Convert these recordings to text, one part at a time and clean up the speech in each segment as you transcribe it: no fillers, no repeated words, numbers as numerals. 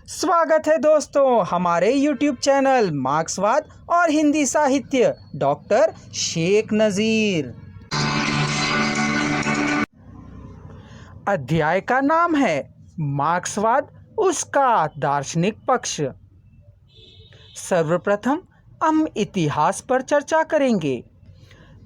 स्वागत है दोस्तों हमारे YouTube चैनल मार्क्सवाद और हिंदी साहित्य डॉक्टर शेख नज़ीर। अध्याय का नाम है मार्क्सवाद, उसका दार्शनिक पक्ष। सर्वप्रथम हम इतिहास पर चर्चा करेंगे।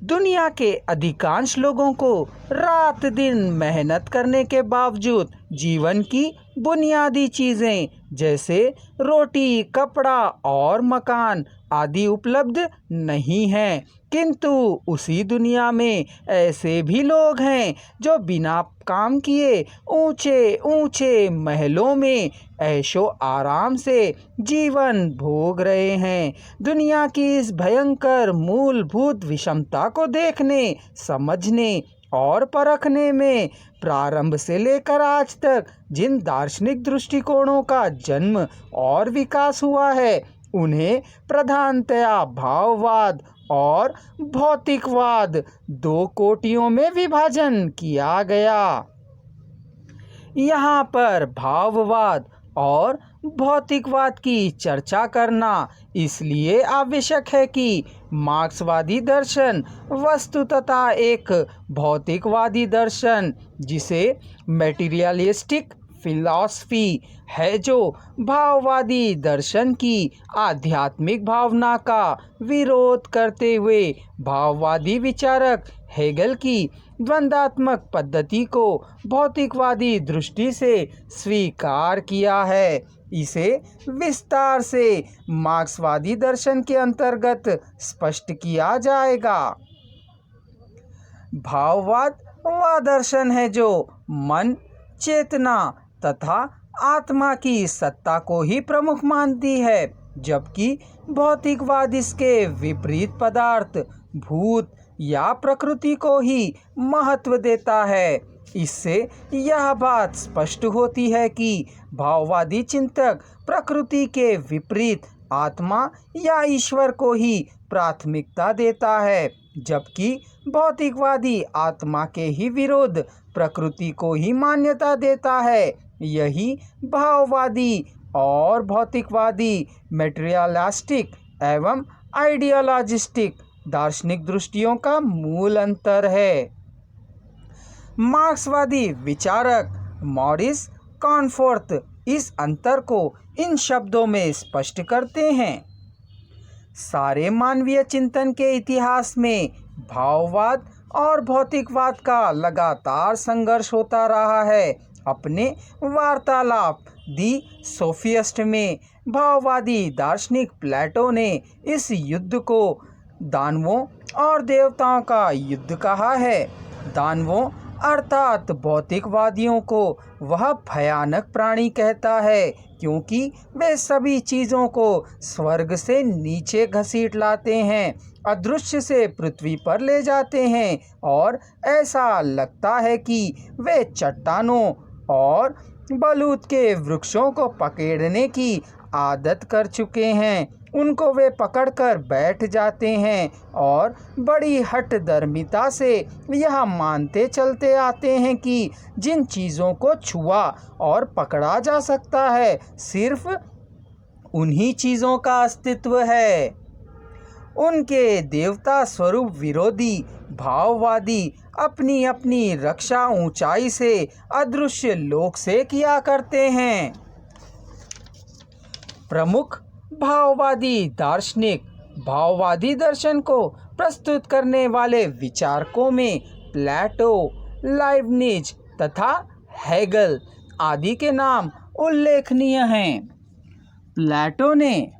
दुनिया के अधिकांश लोगों को रात दिन मेहनत करने के बावजूद जीवन की बुनियादी चीज़ें जैसे रोटी, कपड़ा और मकान आदि उपलब्ध नहीं हैं, किंतु उसी दुनिया में ऐसे भी लोग हैं जो बिना काम किए ऊंचे ऊंचे महलों में ऐशो आराम से जीवन भोग रहे हैं। दुनिया की इस भयंकर मूलभूत विषमता को देखने, समझने और परखने में प्रारंभ से लेकर आज तक जिन दार्शनिक दृष्टिकोणों का जन्म और विकास हुआ है, उन्हें प्रधानतया भाववाद और भौतिकवाद दो कोटियों में विभाजन किया गया। यहाँ पर भाववाद और भौतिकवाद की चर्चा करना इसलिए आवश्यक है कि मार्क्सवादी दर्शन वस्तुतः एक भौतिकवादी दर्शन, जिसे मटेरियलिस्टिक फिलॉसफी है, जो भाववादी दर्शन की आध्यात्मिक भावना का विरोध करते हुए भाववादी विचारक हेगल की द्वंद्वात्मक पद्धति को भौतिकवादी दृष्टि से स्वीकार किया है। इसे विस्तार से मार्क्सवादी दर्शन के अंतर्गत स्पष्ट किया जाएगा। भाववाद वह दर्शन है जो मन, चेतना तथा आत्मा की सत्ता को ही प्रमुख मानती है, जबकि भौतिकवाद इसके विपरीत पदार्थ, भूत या प्रकृति को ही महत्व देता है। इससे यह बात स्पष्ट होती है कि भाववादी चिंतक प्रकृति के विपरीत आत्मा या ईश्वर को ही प्राथमिकता देता है, जबकि भौतिकवादी आत्मा के ही विरोध प्रकृति को ही मान्यता देता है। यही भाववादी और भौतिकवादी मटेरियलिस्टिक एवं आइडियोलॉजिस्टिक दार्शनिक दृष्टियों का मूल अंतर है। मार्क्सवादी विचारक मॉरिस कॉनफोर्थ इस अंतर को इन शब्दों में स्पष्ट करते हैं। सारे मानवीय चिंतन के इतिहास में भाववाद और भौतिकवाद का लगातार संघर्ष होता रहा है। अपने वार्तालाप दी सोफिस्ट में भाववादी दार्शनिक प्लेटो ने इस युद्ध को दानवों और देवताओं का युद्ध कहा है। दानवों अर्थात भौतिकवादियों को वह भयानक प्राणी कहता है, क्योंकि वे सभी चीज़ों को स्वर्ग से नीचे घसीट लाते हैं, अदृश्य से पृथ्वी पर ले जाते हैं, और ऐसा लगता है कि वे चट्टानों और बलूत के वृक्षों को पकड़ने की आदत कर चुके हैं। उनको वे पकड़कर बैठ जाते हैं और बड़ी हठधर्मिता से यह मानते चलते आते हैं कि जिन चीज़ों को छुआ और पकड़ा जा सकता है, सिर्फ उन्हीं चीज़ों का अस्तित्व है। उनके देवता स्वरूप विरोधी भाववादी अपनी अपनी रक्षा ऊंचाई से अदृश्य लोक से किया करते हैं। प्रमुख भाववादी दार्शनिक भाववादी दर्शन को प्रस्तुत करने वाले विचारकों में प्लेटो, लाइबनिज तथा हेगल आदि के नाम उल्लेखनीय हैं। प्लेटो ने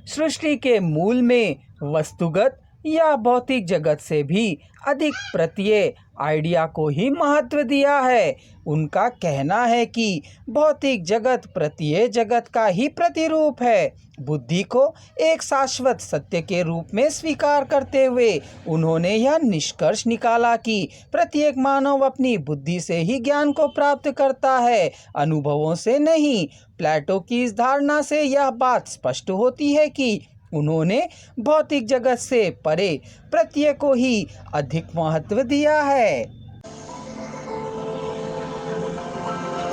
सृष्टि के मूल में वस्तुगत या भौतिक जगत से भी अधिक प्रत्यय आइडिया को ही महत्व दिया है। उनका कहना है कि भौतिक जगत प्रत्यय जगत का ही प्रतिरूप है। बुद्धि को एक शाश्वत सत्य के रूप में स्वीकार करते हुए उन्होंने यह निष्कर्ष निकाला कि प्रत्येक मानव अपनी बुद्धि से ही ज्ञान को प्राप्त करता है, अनुभवों से नहीं। प्लेटो की इस धारणा से यह बात स्पष्ट होती है कि उन्होंने भौतिक जगत से परे प्रत्यय को ही अधिक महत्व दिया है।